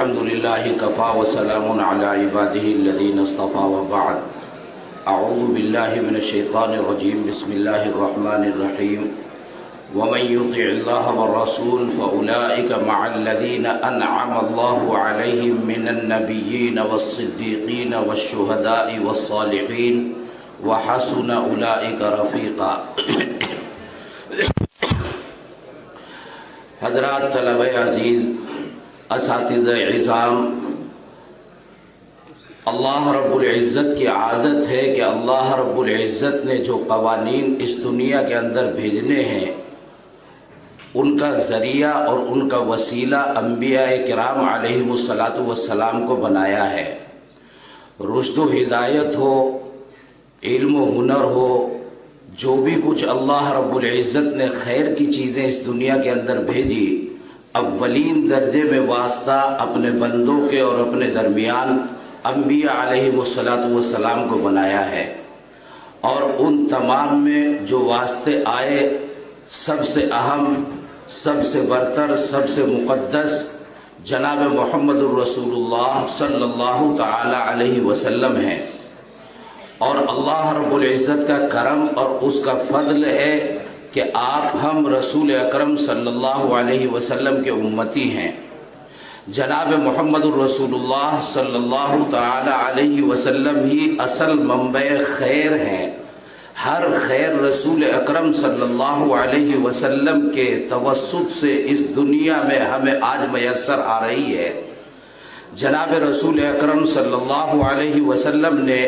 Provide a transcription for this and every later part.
الحمد لله كفى وسلام على عباده الذين اصطفى وبعد اعوذ بالله من الشيطان الرجيم بسم الله الرحمن الرحيم ومن يطع الله والرسول فاولئك مع الذين انعم الله عليهم من النبيين والصديقين والشهداء والصالحين وحسن اولئك رفيقا۔ حضرات طلبہ عزیز، اساتذہ عظام، اللہ رب العزت کی عادت ہے کہ اللہ رب العزت نے جو قوانین اس دنیا کے اندر بھیجنے ہیں ان کا ذریعہ اور ان کا وسیلہ انبیاء کرام علیہم الصلاۃ والسلام کو بنایا ہے۔ رشد و ہدایت ہو، علم و ہنر ہو، جو بھی کچھ اللہ رب العزت نے خیر کی چیزیں اس دنیا کے اندر بھیجی، اولین درجے میں واسطہ اپنے بندوں کے اور اپنے درمیان انبیاء علیہم الصلاۃ والسلام کو بنایا ہے، اور ان تمام میں جو واسطے آئے سب سے اہم، سب سے برتر، سب سے مقدس جناب محمد الرسول اللہ صلی اللہ تعالی علیہ وسلم ہیں۔ اور اللہ رب العزت کا کرم اور اس کا فضل ہے کہ آپ ہم رسول اکرم صلی اللہ علیہ وسلم کے امتی ہیں۔ جناب محمد الرسول اللہ صلی اللہ تعالی علیہ وسلم ہی اصل منبع خیر ہیں۔ ہر خیر رسول اکرم صلی اللہ علیہ وسلم کے توسط سے اس دنیا میں ہمیں آج میسر آ رہی ہے۔ جناب رسول اکرم صلی اللہ علیہ وسلم نے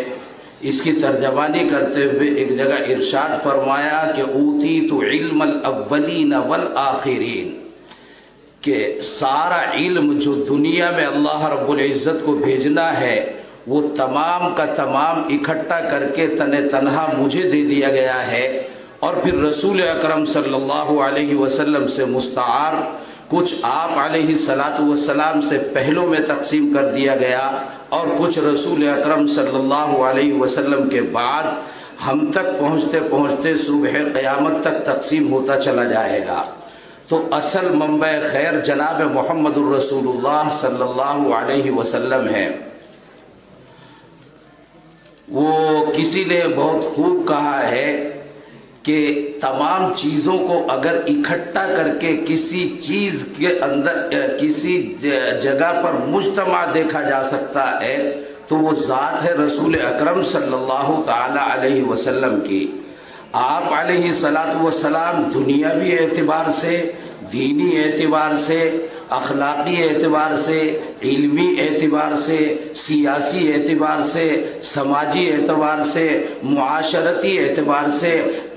اس کی ترجمانی کرتے ہوئے ایک جگہ ارشاد فرمایا کہ اوتیت علم الاولین والآخرین، کہ سارا علم جو دنیا میں اللہ رب العزت کو بھیجنا ہے وہ تمام کا تمام اکٹھا کر کے تنہا مجھے دے دیا گیا ہے، اور پھر رسول اکرم صلی اللہ علیہ وسلم سے مستعار کچھ آپ علیہ الصلاۃ والسلام سے پہلوں میں تقسیم کر دیا گیا، اور کچھ رسول اکرم صلی اللہ علیہ وسلم کے بعد ہم تک پہنچتے پہنچتے صبح قیامت تک تقسیم ہوتا چلا جائے گا۔ تو اصل منبع خیر جناب محمد الرسول اللہ صلی اللہ علیہ وسلم ہے۔ وہ کسی نے بہت خوب کہا ہے کہ تمام چیزوں کو اگر اکٹھا کر کے کسی چیز کے اندر کسی جگہ پر مجتمع دیکھا جا سکتا ہے تو وہ ذات ہے رسول اکرم صلی اللہ تعالی علیہ وسلم کی۔ آپ علیہ الصلاۃ والسلام دنیاوی اعتبار سے، دینی اعتبار سے، اخلاقی اعتبار سے، علمی اعتبار سے، سیاسی اعتبار سے، سماجی اعتبار سے، معاشرتی اعتبار سے،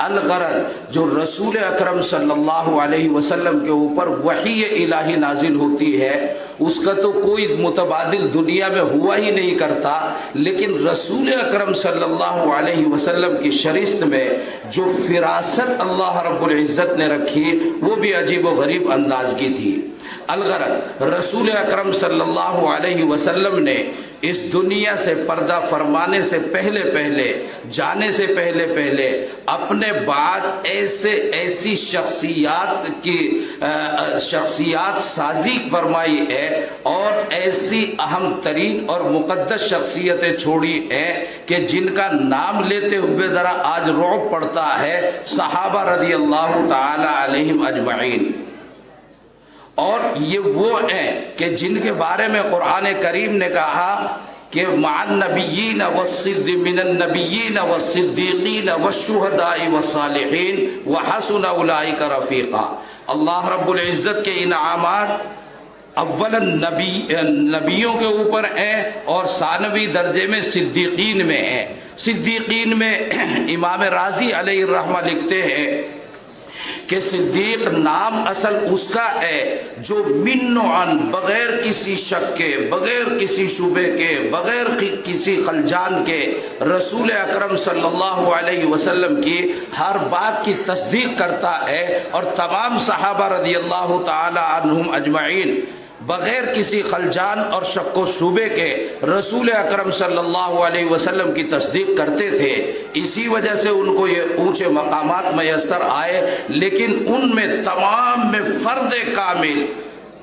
الغرض جو رسول اکرم صلی اللہ علیہ وسلم کے اوپر وحی الہی نازل ہوتی ہے اس کا تو کوئی متبادل دنیا میں ہوا ہی نہیں کرتا، لیکن رسول اکرم صلی اللہ علیہ وسلم کی شریعت میں جو فراست اللہ رب العزت نے رکھی وہ بھی عجیب و غریب انداز کی تھی۔ الغرض رسول اکرم صلی اللہ علیہ وسلم نے اس دنیا سے پردہ فرمانے سے پہلے جانے سے پہلے اپنے بعد ایسی شخصیات سازی فرمائی ہے، اور ایسی اہم ترین اور مقدس شخصیتیں چھوڑی ہیں کہ جن کا نام لیتے ہوئے ذرا آج رعب پڑتا ہے، صحابہ رضی اللہ تعالی علیہم اجمعین۔ اور یہ وہ ہیں کہ جن کے بارے میں قرآن کریم نے کہا کہ مع النبیین من النبیین والصدیقین والشہداء والصالحین وحسن اولئک رفیقا۔ اللہ رب العزت کے انعامات اولا نبیوں کے اوپر ہیں اور ثانوی درجے میں صدیقین میں ہیں۔ صدیقین میں امام رازی علیہ الرحمہ لکھتے ہیں کہ صدیق نام اصل اس کا ہے جو من و عن، بغیر کسی شک کے، بغیر کسی شبے کے، بغیر کسی خلجان کے رسول اکرم صلی اللہ علیہ وسلم کی ہر بات کی تصدیق کرتا ہے، اور تمام صحابہ رضی اللہ تعالی عنہم اجمعین بغیر کسی خلجان اور شک و شبے کے رسول اکرم صلی اللہ علیہ وسلم کی تصدیق کرتے تھے۔ اسی وجہ سے ان کو یہ اونچے مقامات میسر آئے، لیکن ان میں تمام میں فرد کامل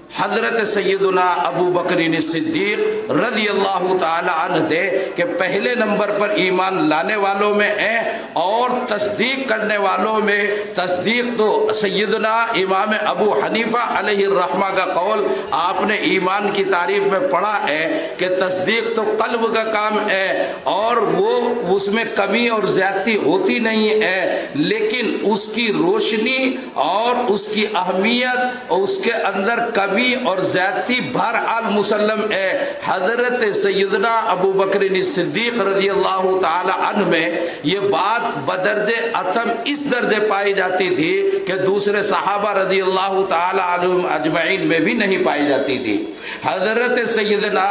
حضرت سیدنا ابو بکر صدیق رضی اللہ تعالی عنہ تھے کہ پہلے نمبر پر ایمان لانے والوں میں ہیں، اور تصدیق کرنے والوں میں تصدیق تو سیدنا امام ابو حنیفہ علیہ الرحمہ کا قول آپ نے ایمان کی تعریف میں پڑھا ہے کہ تصدیق تو قلب کا کام ہے اور وہ اس میں کمی اور زیادتی ہوتی نہیں ہے، لیکن اس کی روشنی اور اس کی اہمیت اور اس کے اندر کمی اور زیادتی بہرحال مسلم ہے۔ حضرت سیدنا ابو بکر صدیق رضی اللہ تعالی عنہ میں یہ بات بدرد عتم اس درجے پائی جاتی تھی کہ دوسرے صحابہ رضی اللہ تعالی عنہم اجمعین میں بھی نہیں پائی جاتی تھی۔ حضرت سیدنا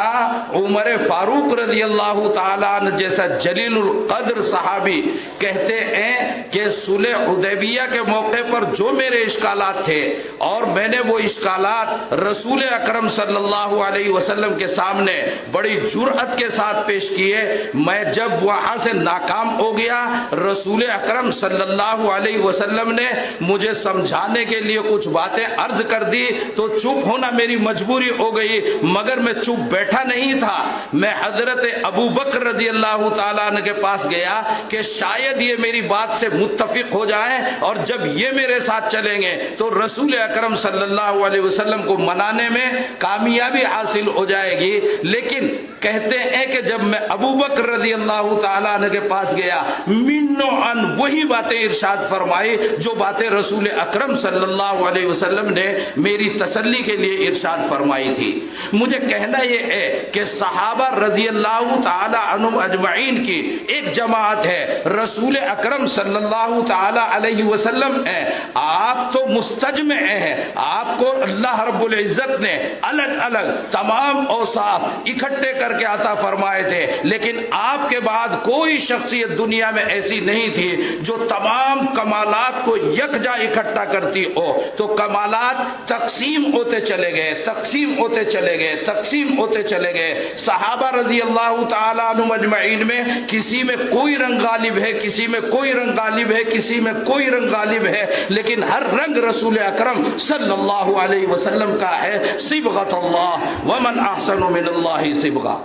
عمر فاروق رضی اللہ تعالی عنہ جیسا جلیل القدر صحابی کہتے ہیں کہ صلح حدیبیہ کے موقع پر جو میرے اشکالات تھے اور میں نے وہ اشکالات رسول اکرم صلی اللہ علیہ وسلم کے سامنے بڑی جرأت کے ساتھ پیش کیے، میں جب وہاں سے ناکام ہو گیا رسول اکرم صلی اللہ علیہ وسلم نے مجھے سمجھانے کے لیے کچھ باتیں عرض کر دی تو چپ ہونا میری مجبوری ہو گئی، مگر میں چپ بیٹھا نہیں تھا، میں حضرت ابو بکر رضی اللہ تعالیٰ عنہ کے پاس گیا کہ شاید یہ میری بات سے متفق ہو جائیں اور جب یہ میرے ساتھ چلیں گے تو رسول اکرم صلی اللہ علیہ وسلم کو منانے میں کامیابی حاصل ہو جائے گی۔ لیکن کہتے ہیں کہ جب میں ابو بکر رضی اللہ تعالیٰ عنہ کے پاس گیا منو ان وہی باتیں ارشاد فرمائی جو باتیں رسول اکرم صلی اللہ علیہ وسلم نے میری تسلی کے لیے ارشاد فرمائی تھی۔ مجھے کہنا یہ ہے کہ صحابہ رضی اللہ تعالیٰ عنہم اجمعین کی ایک جماعت ہے، رسول اکرم صلی اللہ تعالیٰ علیہ وسلم ہے، آپ تو مستجمع ہیں، آپ کو اللہ رب العزت نے الگ الگ تمام اوصاف اکٹھے کر کے عطا فرمائے تھے، لیکن آپ کے بعد کوئی شخصیت دنیا میں ایسی نہیں تھی جو تمام کمالات کو یکجا اکٹھا کرتی ہو، تو کمالات تقسیم ہوتے چلے گئے، تقسیم ہوتے چلے گئے، تقسیم ہوتے چلے گئے۔ صحابہ رضی اللہ تعالیٰ عنہم اجمعین میں کسی میں کوئی رنگ غالب ہے، کسی میں کوئی رنگ غالب ہے، کسی میں کوئی رنگ غالب ہے، لیکن ہر رنگ رسول اکرم صلی اللہ علیہ وسلم کا ہے۔ صبغۃ اللہ ومن احسن من اللہ صبغہ۔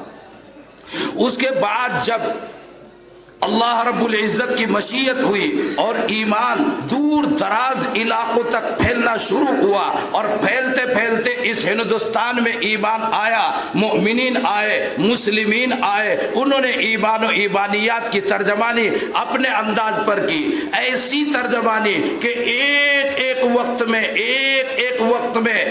اس کے بعد جب اللہ رب العزت کی مشیت ہوئی اور ایمان دور دراز علاقوں تک پھیلنا شروع ہوا اور پھیلتے پھیلتے اس ہندوستان میں ایمان آیا، مومنین آئے، مسلمین آئے، انہوں نے ایمان و ایمانیات کی ترجمانی اپنے انداز پر کی، ایسی ترجمانی کہ ایک وقت میں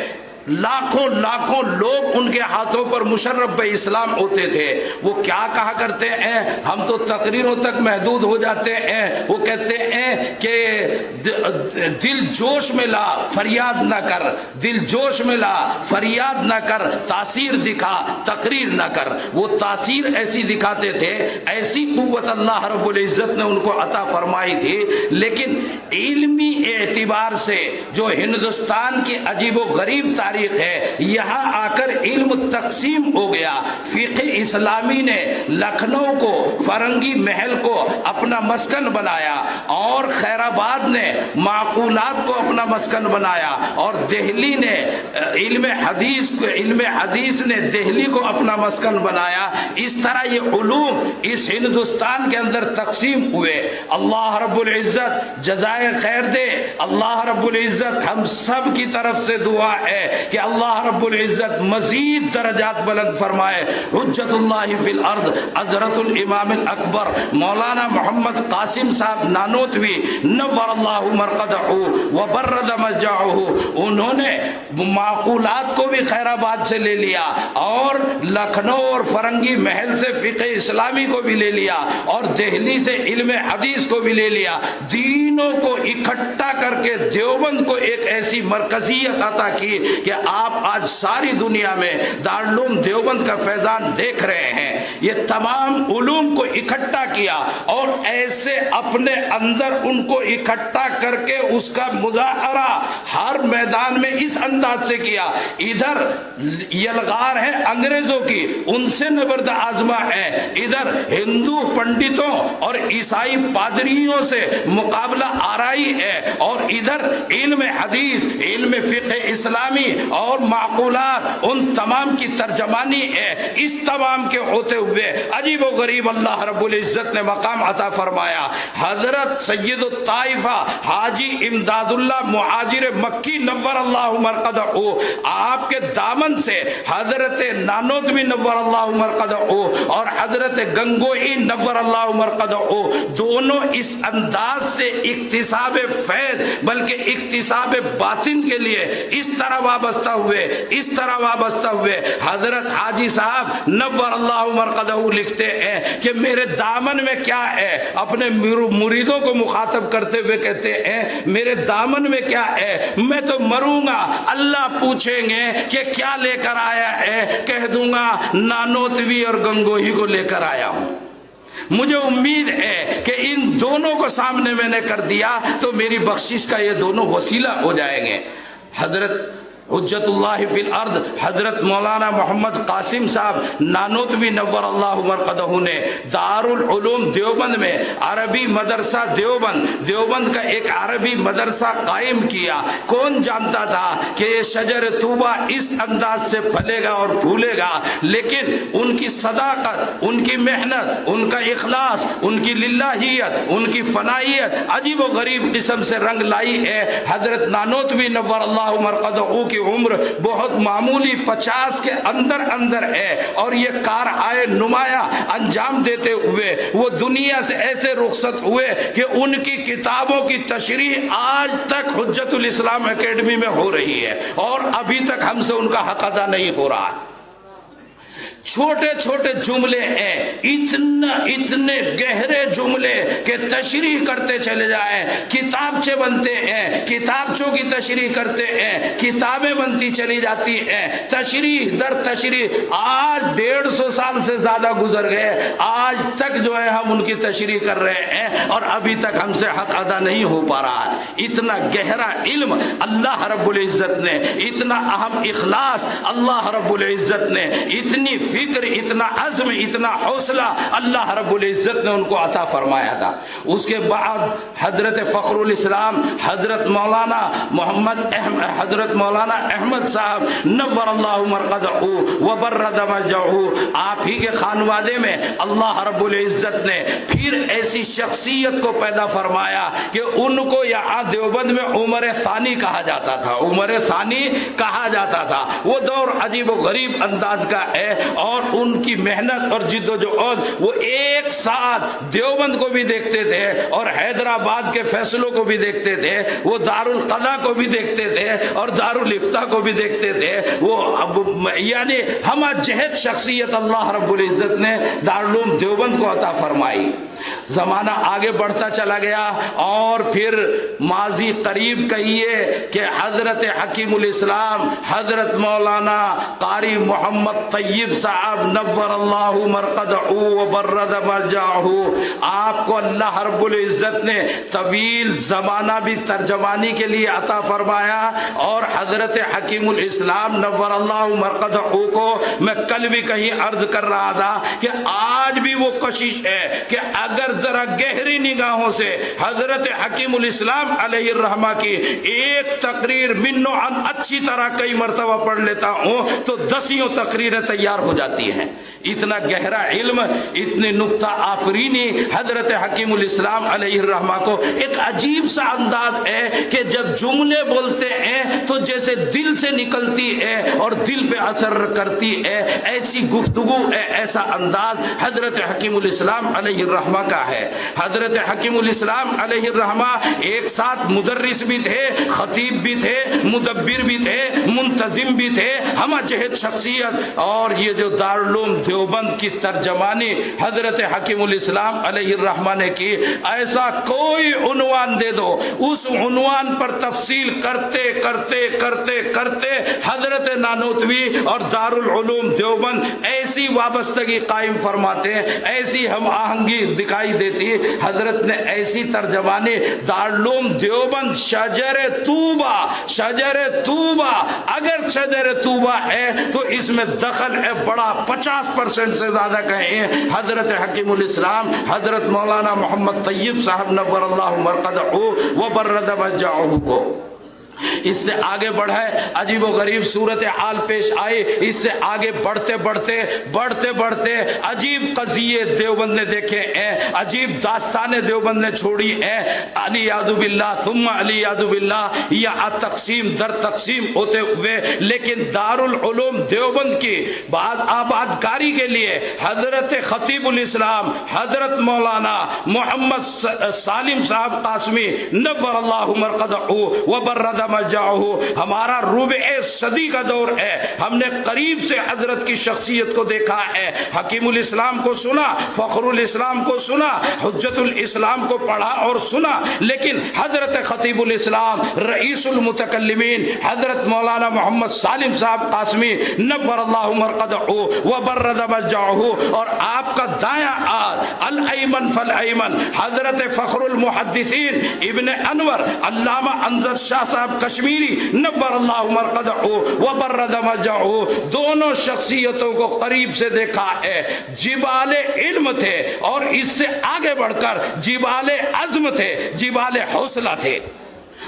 لاکھوں لاکھوں لوگ ان کے ہاتھوں پر مشرف بے اسلام ہوتے تھے۔ وہ کیا کہا کرتے ہیں، ہم تو تقریروں تک محدود ہو جاتے ہیں، وہ کہتے ہیں کہ دل جوش میں لا فریاد نہ کر، دل جوش میں لا فریاد نہ کر، تاثیر دکھا تقریر نہ کر۔ وہ تاثیر ایسی دکھاتے تھے، ایسی قوت اللہ رب العزت نے ان کو عطا فرمائی تھی، لیکن علمی اعتبار سے جو ہندوستان کی عجیب و غریب تاریخ ہے، یہاں آ کر علم تقسیم ہو گیا۔ فقہ اسلامی نے لکھنؤ کو، فرنگی محل کو اپنا مسکن بنایا، اور خیر آباد نے معقولات کو اپنا مسکن بنایا، اور دہلی نے علم حدیث نے دہلی کو اپنا مسکن بنایا۔ اس طرح یہ علوم اس ہندوستان کے اندر تقسیم ہوئے۔ اللہ رب العزت جزائے خیر دے، اللہ رب العزت ہم سب کی طرف سے دعا ہے کہ اللہ رب العزت مزید درجات بلند فرمائے۔ حجت اللہ فی الارض حضرت الامام الاکبر مولانا محمد قاسم صاحب نانوتوی نور اللہ مرقدہ وبرد مضجعہ، انہوں نے معقولات کو بھی خیر آباد سے لے لیا، اور لکھنؤ اور فرنگی محل سے فقہ اسلامی کو بھی لے لیا، اور دہلی سے علم حدیث کو بھی لے لیا، دینوں کو اکٹھا کر کے دیوبند کو ایک ایسی مرکزیت عطا کی کہ آپ آج ساری دنیا میں دارالعلوم دیوبند کا فیضان دیکھ رہے ہیں۔ یہ تمام علوم کو اکٹھا کیا اور ایسے اپنے اندر ان کو اکٹھا کر کے اس کا مظاہرہ ہر میدان میں اس انداز سے کیا۔ ادھر یلغار ہے انگریزوں کی، ان سے نبرد آزما ہے، ادھر ہندو پنڈتوں اور عیسائی پادریوں سے مقابلہ آرائی ہے، اور ادھر علم حدیث، علم فقہ اسلامی اور معقولات ان تمام کی ترجمانی ہے۔ اس تمام کے ہوتے ہوئے عجیب و غریب اللہ رب العزت نے مقام عطا فرمایا۔ حضرت سید الطائفہ حاجی امداد اللہ مہاجر مکی نور اللہ مرقدہ، آپ کے دامن سے حضرت نانوتوی نور اللہ مرقدہ اور حضرت گنگوئی نور اللہ مرقدہ دونوں اس انداز سے اکتساب فیض بلکہ اکتساب باطن کے لیے اس طرح وابستہ ہوئے حضرت حاجی صاحب نور اللہ مرقدہ لکھتے ہیں کہ میرے دامن میں کیا ہے، اپنے مریدوں کو مخاطب کرتے ہوئے کہتے ہیں میرے دامن میں کیا ہے، میں تو مروں گا، اللہ پوچھیں گے کہ کیا لے کر آیا ہے، کہہ دوں گا نانوتوی اور گنگوہی کو لے کر آیا ہوں۔ مجھے امید ہے کہ ان دونوں کو سامنے میں نے کر دیا تو میری بخشش کا یہ دونوں وسیلہ ہو جائیں گے۔ حضرت حجت اللہ فی الارض حضرت مولانا محمد قاسم صاحب نانوتوی نور اللہ مرقدہ نے دارالعلوم دیوبند میں عربی مدرسہ دیوبند کا ایک عربی مدرسہ قائم کیا۔ کون جانتا تھا کہ یہ شجر طوبہ اس انداز سے پھلے گا اور پھولے گا، لیکن ان کی صداقت، ان کی محنت، ان کا اخلاص، ان کی للہیت، ان کی فنائیت عجیب و غریب قسم سے رنگ لائی ہے۔ حضرت نانوتوی نور اللہ مرقدہ کی عمر بہت معمولی 50 کے اندر ہے، اور یہ کار آئے نمایاں انجام دیتے ہوئے وہ دنیا سے ایسے رخصت ہوئے کہ ان کی کتابوں کی تشریح آج تک حجت الاسلام اکیڈمی میں ہو رہی ہے، اور ابھی تک ہم سے ان کا حق ادا نہیں ہو رہا۔ چھوٹے چھوٹے جملے ہیں، اتنے گہرے جملے کہ تشریح کرتے چلے جائیں، کتابچے بنتے ہیں، کتابچوں کی تشریح کرتے ہیں، کتابیں بنتی چلی جاتی ہیں، تشریح در تشریح۔ آج 150 سال سے زیادہ گزر گئے، آج تک جو ہے ہم ان کی تشریح کر رہے ہیں اور ابھی تک ہم سے حق ادا نہیں ہو پا رہا ہے۔ اتنا گہرا علم اللہ رب العزت نے، اتنا اہم اخلاص اللہ رب العزت نے، اتنی فکر، اتنا عزم، اتنا حوصلہ اللہ رب العزت نے ان کو عطا فرمایا تھا۔ اس کے بعد حضرت فخر الاسلام حضرت مولانا احمد صاحب نور اللہ مرقدہ وبرد مرجعہ، آپ ہی کے خانوادے میں اللہ رب العزت نے پھر ایسی شخصیت کو پیدا فرمایا کہ ان کو یہاں دیوبند میں عمر ثانی کہا جاتا تھا، عمر ثانی کہا جاتا تھا۔ وہ دور عجیب و غریب انداز کا ہے، اور ان کی محنت اور جد و جہد، وہ ایک ساتھ دیوبند کو بھی دیکھتے تھے اور حیدرآباد کے فیصلوں کو بھی دیکھتے تھے، وہ دارالقضا کو بھی دیکھتے تھے اور دارالفتہ کو بھی دیکھتے تھے۔ وہ یعنی ہمہ جہت شخصیت اللہ رب العزت نے دارالعلوم دیوبند کو عطا فرمائی۔ زمانہ آگے بڑھتا چلا گیا، اور پھر ماضی قریب کہیے کہ حضرت حکیم الاسلام حضرت مولانا قاری محمد طیب صاحب نور اللہ مرقدہ وبرد مرجعہ، آپ کو اللہ رب العزت نے طویل زمانہ بھی ترجمانی کے لیے عطا فرمایا، اور حضرت حکیم الاسلام نور اللہ مرقدہ کو میں کل بھی کہیں عرض کر رہا تھا کہ آج بھی وہ کوشش ہے کہ اگر ذرا گہری نگاہوں سے حضرت حکیم الاسلام علیہ الرحمہ کی ایک تقریر من و عن اچھی طرح کئی مرتبہ پڑھ لیتا ہوں تو 10 تقریریں تیار ہو جاتی ہیں۔ اتنا گہرا علم، اتنی نکتہ آفرینی حضرت حکیم الاسلام علیہ الرحمہ کو۔ ایک عجیب سا انداز ہے کہ جب جملے بولتے ہیں تو جیسے دل سے نکلتی ہے اور دل پہ اثر کرتی ہے، ایسی گفتگو ہے، ایسا انداز حضرت حکیم الاسلام علیہ الرحمہ کا ہے۔ حضرت حکیم الاسلام علیہ الرحمہ ایک ساتھ مدرس بھی تھے، خطیب بھی تھے، مدبر بھی تھے، منتظم بھی تھے، ہمہ جہت شخصیت۔ اور یہ جو دارالعلوم دیوبند کی ترجمانی حضرت حکیم الاسلام علیہ الرحمہ نے کی، ایسا کوئی عنوان دے دو، اس عنوان پر تفصیل کرتے کرتے کرتے کرتے حضرت نانوتوی اور دارالعلوم دیوبند ایسی وابستگی قائم فرماتے ہیں، ایسی ہم آہنگی دکھائی دیتی۔ حضرت نے ایسی ترجمانی دارالعلوم دیوبند شجر طوبہ، شجر طوبہ، اگر شجر طوبہ ہے تو اس میں دخل ہے بڑا 50% سے زیادہ کہیں حضرت حکیم الاسلام حضرت مولانا محمد طیب صاحب نور اللہ مرقدہ وبرد مرجعہ کو۔ اس سے آگے بڑھے عجیب و غریب صورتحال پیش آئی. اس سے آگے بڑھتے بڑھتے عجیب قضیے دیوبند نے دیکھے ہیں, عجیب داستانیں دیوبند نے چھوڑی ہیں. علی یاد باللہ ثم علی یاد باللہ, یا تقسیم در تقسیم ہوتے ہوئے, لیکن دارالعلوم دیوبند کی بعض آبادکاری کے لیے حضرت خطیب الاسلام حضرت مولانا محمد سالم صاحب قاسمی نور اللہ مرقدہ وبرد مرجعہ, ہمارا ربع صدی کا دور ہے. ہم نے قریب سے حضرت کی شخصیت کو دیکھا ہے. حکیم الاسلام کو سنا, فخر الاسلام کو سنا, حجت الاسلام کو پڑھا اور سنا, لیکن حضرت خطیب الاسلام رئیس المتکلمین حضرت مولانا محمد سالم صاحب قاسمی نور اللہ مرقدہ وبرد مرجعہ, اور آپ کا دایاں ہاتھ الایمن فالایمن حضرت فخر المحدثین ابن انور علامہ انظر شاہ صاحب کشمیری نور اللہ مرقدہ وبرد مرجعہ, دونوں شخصیتوں کو قریب سے دیکھا ہے. جبال علم تھے اور اس سے آگے بڑھ کر جبال عزم تھے, جبال حوصلہ تھے.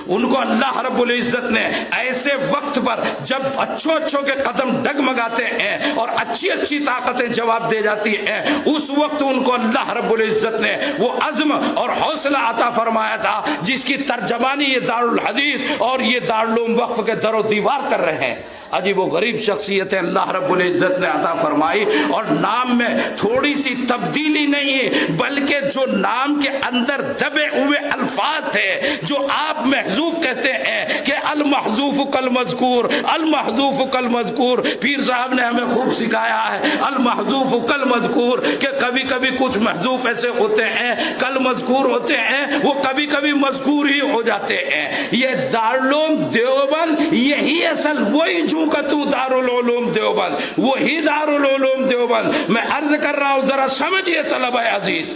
ان کو اللہ رب العزت نے ایسے وقت پر جب اچھوں کے قدم ڈگمگاتے ہیں اور اچھی طاقتیں جواب دے جاتی ہیں, اس وقت ان کو اللہ رب العزت نے وہ عزم اور حوصلہ عطا فرمایا تھا جس کی ترجمانی یہ دارالحدیث اور یہ دارالعلوم وقف کے در و دیوار کر رہے ہیں. عجیب و غریب شخصیتیں اللہ رب العزت نے عطا فرمائی, اور نام میں تھوڑی سی تبدیلی نہیں ہے, بلکہ جو نام کے اندر دبے ہوئے الفاظ تھے جو آپ محذوف کہتے ہیں کہ المحذوف کالمذکور, المحذوف کالمذکور. پیر صاحب نے ہمیں خوب سکھایا ہے المحذوف کالمذکور, کہ کبھی کبھی کچھ محذوف ایسے ہوتے ہیں کالمذکور ہوتے ہیں, وہ کبھی کبھی مذکور ہی ہو جاتے ہیں. یہ دارالعلوم دیوبند یہی اصل وہی جو کا تو دارالعلوم دیوبند, وہی دارالعلوم دیوبند. میں عرض کر رہا ہوں ذرا سمجھئے طلبہ عزیز,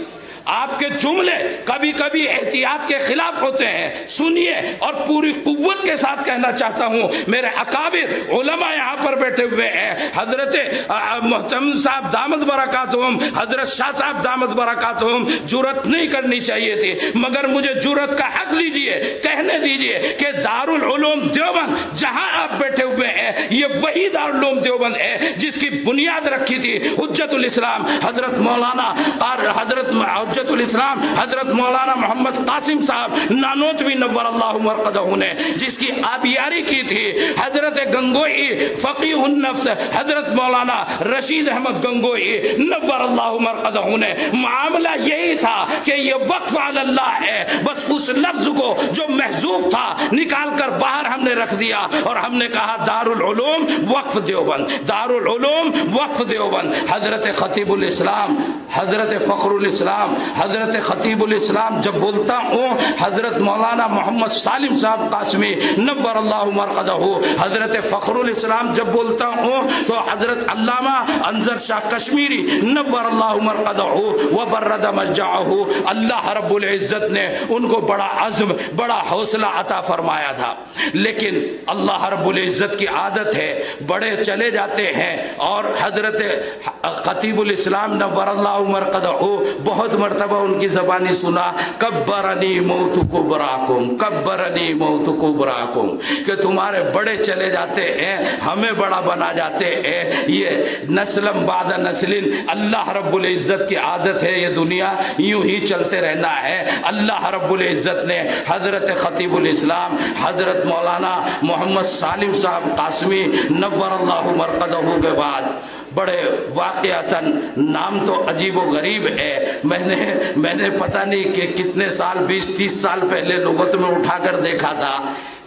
آپ کے جملے کبھی کبھی احتیاط کے خلاف ہوتے ہیں, سنیے. اور پوری قوت کے ساتھ کہنا چاہتا ہوں, میرے اکابر علماء یہاں پر بیٹھے ہوئے ہیں, حضرت محترم صاحب دامت برکاتہم, حضرت شاہ صاحب دامت برکاتہم, جرأت نہیں کرنی چاہیے تھی, مگر مجھے جرأت کا حق دیجئے, کہنے دیجئے کہ دارالعلوم دیوبند جہاں آپ بیٹھے ہوئے ہیں یہ وہی دارالعلوم دیوبند ہے جس کی بنیاد رکھی تھی حجت الاسلام حضرت مولانا اور حجت الاسلام حضرت مولانا محمد قاسم صاحب نانوتوی نور اللہ مرقدہ نے, جس کی آبیاری کی تھی حضرت گنگوئی فقیہ النفس حضرت مولانا رشید احمد گنگوئی نور اللہ مرقدہ نے. معاملہ یہی تھا کہ یہ وقف علی اللہ ہے, بس اس لفظ کو جو محذوف تھا نکال کر باہر ہم نے رکھ دیا اور ہم نے کہا دارالعلوم وقف دیوبند, دارالعلوم وقف دیوبند. حضرت خطیب الاسلام حضرت فخر الاسلام حضرت خطیب الاسلام جب بولتا ہوں, حضرت مولانا محمد سالم صاحب قاسمی نور اللہ مرقدہ, حضرت فخر الاسلام جب بولتا ہوں تو حضرت علامہ انظر شاہ کشمیری نور اللہ مرقدہ وبرد مرجعہ. اللہ رب العزت نے ان کو بڑا عزم بڑا حوصلہ عطا فرمایا تھا, لیکن اللہ رب العزت کی عادت ہے بڑے چلے جاتے ہیں. اور حضرت خطیب الاسلام نور اللہ مرقدہ بہت مرتبہ ان کی زبانی سنا کبرنی موت کبراکم, کبرنی موت کبراکم, کہ تمہارے بڑے چلے جاتے ہیں ہمیں بڑا بنا جاتے ہیں. یہ نسلم بعد نسل, اللہ رب العزت کی عادت ہے, یہ دنیا یوں ہی چلتے رہنا ہے. اللہ رب العزت نے حضرت خطیب الاسلام حضرت مولانا محمد سالم صاحب قاسمی نور اللہ مرقدہ کے بعد بڑے واقعتاً نام تو عجیب و غریب ہے. میں نے پتہ نہیں کہ کتنے سال 20-30 سال پہلے لغت میں اٹھا کر دیکھا تھا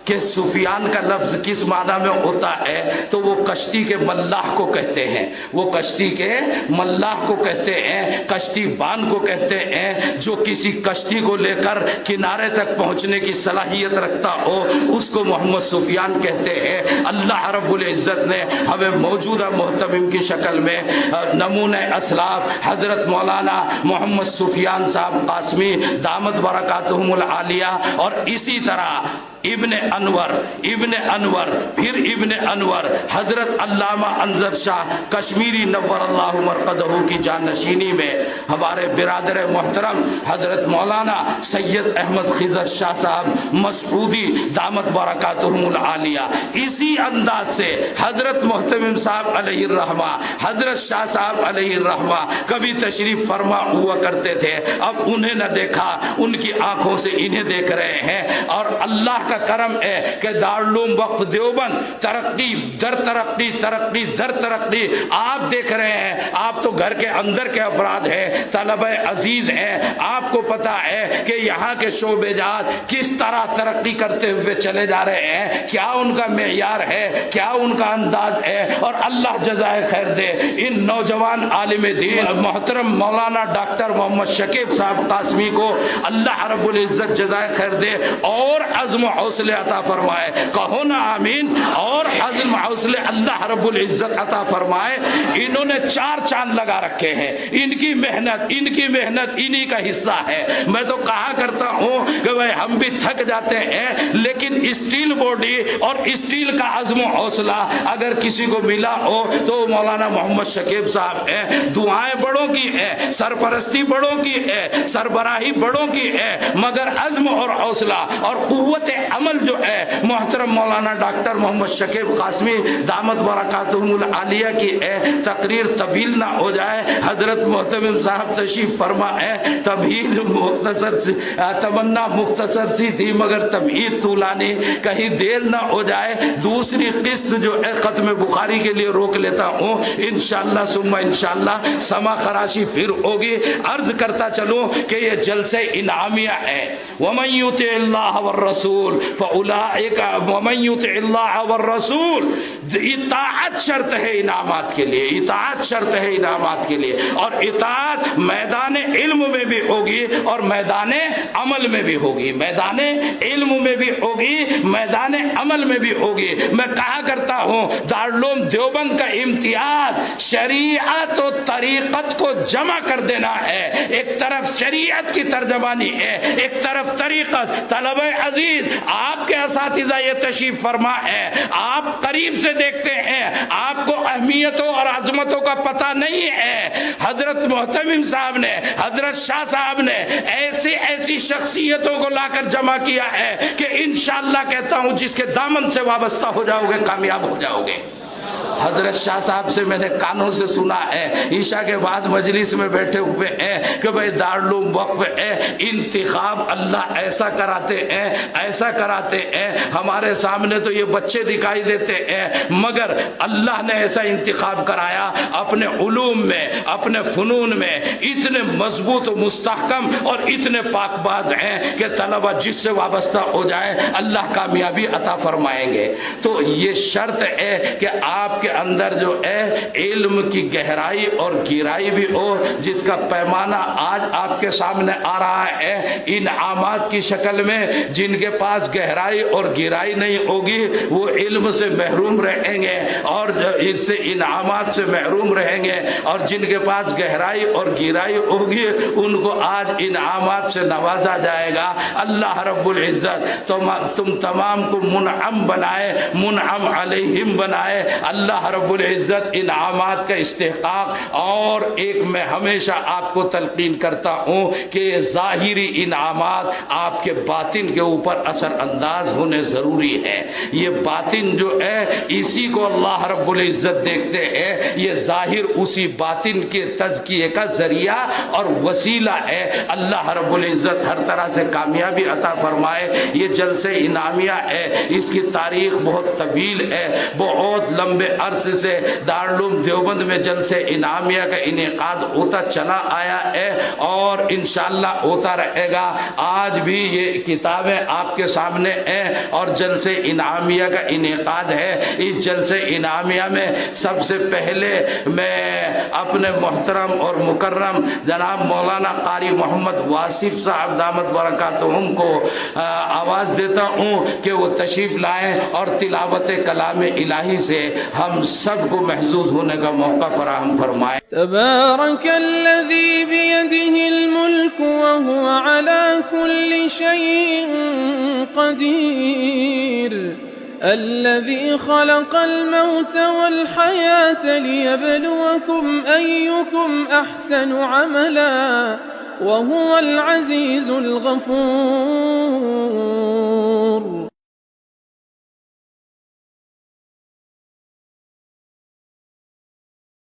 کہ سفیان کا لفظ کس معنی میں ہوتا ہے, تو وہ کشتی کے ملاح کو کہتے ہیں, وہ کشتی کے ملاح کو کہتے ہیں, کشتی بان کو کہتے ہیں, جو کسی کشتی کو لے کر کنارے تک پہنچنے کی صلاحیت رکھتا ہو اس کو محمد سفیان کہتے ہیں. اللہ رب العزت نے ہمیں موجودہ محتمم کی شکل میں نمونہ اسلاف حضرت مولانا محمد سفیان صاحب قاسمی دامت برکاتہم العالیہ اور اسی طرح ابن انور پھر ابن انور حضرت علامہ انظر شاہ کشمیری نور اللہ مرقدہ کی جانشینی میں ہمارے برادر محترم حضرت مولانا سید احمد خضر شاہ صاحب مسعودی دامت برکاتہم العالیہ، اسی انداز سے حضرت محتمم صاحب علیہ الرحمہ، حضرت شاہ صاحب علیہ الرحمہ کبھی تشریف فرما ہوا کرتے تھے، اب انہیں نہ دیکھا، ان کی آنکھوں سے انہیں دیکھ رہے ہیں، اور اللہ کا کرم ہے کہ دارالعلوم وقف دیوبند ترقی در ترقی، ترقی در ترقی آپ دیکھ رہے ہیں۔ آپ تو گھر کے اندر کے افراد ہیں، طلبہ عزیز ہیں، آپ کو پتا ہے کہ یہاں کے شعبے جات کس طرح ترقی کرتے ہوئے چلے جا رہے ہیں، کیا ان کا معیار ہے، کیا ان کا انداز ہے، اور اللہ جزائے خیر دے ان نوجوان عالم دین محترم مولانا ڈاکٹر محمد شکیب صاحب قاسمی کو اللہ رب العزت جزائے خیر دے اور عزم و حوصلے عطا فرمائے، کہو نا آمین، اور عزم و حوصلے اللہ رب العزت عطا فرمائے۔ انہوں نے 4 چاند لگا رکھے ہیں، ان کی محنت انہی کا حصہ ہے۔ میں تو کہا کرتا ہوں کہ بھائی ہم بھی تھک جاتے ہیں، لیکن اسٹیل باڈی اور اسٹیل کا عزم و حوصلہ اگر کسی کو ملا ہو تو مولانا محمد شکیب صاحب ہیں۔ دعائیں بڑوں کی ہے، سرپرستی بڑوں کی ہے، سربراہی بڑوں کی ہے، مگر عزم اور حوصلہ اور قوت عمل جو ہے محترم مولانا ڈاکٹر محمد شکیب قاسمی دامت برکاتہم العالیہ کی ہے۔ تقریر طویل نہ ہو جائے، حضرت محتمم صاحب تشریف فرما ہے، تمہید مختصر سی تمنا مختصر سی تھی مگر تمہید طولانی، کہیں دیر نہ ہو جائے، دوسری قسط جو ہے ختم بخاری کے لیے روک لیتا ہوں، انشاءاللہ ثم انشاءاللہ سما خراشی پھر ہوگی۔ عرض کرتا چلوں کہ یہ جلسہ انعامیہ ہے، وَمَن يُطِعِ اللَّهَ وَالرَّسُولَ فَأُولَٰئِكَ وَمَن يُطِعِ اللَّهَ وَالرَّسُولَ، اطاعت شرط ہے انعامات کے لیے، اطاعت شرط ہے انعامات کے لیے، اور اطاعت میدان علم میں بھی ہوگی اور میدان عمل میں بھی ہوگی، میدان علم میں بھی ہوگی، میدان عمل میں بھی ہوگی۔ میں کہا کرتا ہوں دارالعلوم دیوبند کا امتیاز شریعت و طریقت کو جمع کر دینا ہے، ایک طرف شریعت کی ترجمانی ہے، ایک طرف طریقت۔ طلبہ عزیز، آپ کے اساتذہ یہ تشریف فرما ہے، آپ قریب سے دیکھتے ہیں، آپ کو اہمیتوں اور عظمتوں کا پتہ نہیں ہے۔ حضرت محتمم صاحب نے، حضرت شاہ صاحب نے ایسی شخصیتوں کو لا کر جمع کیا ہے کہ انشاءاللہ کہتا ہوں جس کے دامن سے وابستہ ہو جاؤ گے کامیاب ہو جاؤ گے۔ حضرت شاہ صاحب سے میں نے کانوں سے سنا ہے، عشاء کے بعد مجلس میں بیٹھے ہوئے ہیں کہ بھئی دارالعلوم وقف ہے، انتخاب اللہ ایسا کراتے ہیں، ہمارے سامنے تو یہ بچے دکھائی دیتے ہیں، مگر اللہ نے ایسا انتخاب کرایا، اپنے علوم میں، اپنے فنون میں اتنے مضبوط و مستحکم اور اتنے پاک باز ہیں کہ طلبہ جس سے وابستہ ہو جائیں اللہ کامیابی عطا فرمائیں گے۔ تو یہ شرط ہے کہ آپ کے اندر جو ہے علم کی گہرائی اور گہرائی بھی ہو، جس کا پیمانہ آج آپ کے سامنے آ رہا ہے انعامات کی شکل میں۔ جن کے پاس گہرائی اور گہرائی نہیں ہوگی وہ علم سے محروم رہیں گے اور اس سے انعامات سے محروم رہیں گے، اور جن کے پاس گہرائی اور گہرائی ہوگی ان کو آج انعامات سے نوازا جائے گا۔ اللہ رب العزت تم تمام کو منعم بنائے، منعم علیہم بنائے۔ اللہ رب العزت انعامات کا استحقاق، اور ایک میں ہمیشہ آپ کو تلقین کرتا ہوں کہ یہ ظاہری انعامات آپ کے باطن کے اوپر اثر انداز ہونے ضروری ہے۔ یہ باطن جو ہے اسی کو اللہ رب العزت دیکھتے ہیں، یہ ظاہر اسی باطن کے تزکیے کا ذریعہ اور وسیلہ ہے۔ اللہ رب العزت ہر طرح سے کامیابی عطا فرمائے۔ یہ جلسہ انعامیہ ہے، اس کی تاریخ بہت طویل ہے، بہت لمبے عرصے سے دارالعلوم دیوبند میں جلسہ انعامیہ کا انعقاد ہوتا چلا آیا ہے اور انشاءاللہ ہوتا رہے گا۔ آج بھی یہ کتابیں آپ کے سامنے ہیں اور جلسہ انعامیہ کا انعقاد ہے۔ اس جلسہ انعامیہ میں سب سے پہلے میں اپنے محترم اور مکرم جناب مولانا قاری محمد واصف صاحب دامت برکاتہم کو آواز دیتا ہوں کہ وہ تشریف لائیں اور تلاوت کلام الہی سے ہم سب کو محظوظ ہونے کا موقع فراہم فرمائیں۔ تبارک الذی بیدہ الملک وهو على كل شيء قدیر الذي خلق الموت والحياة ليبلوكم أيكم أحسن عملا وهو العزيز الغفور۔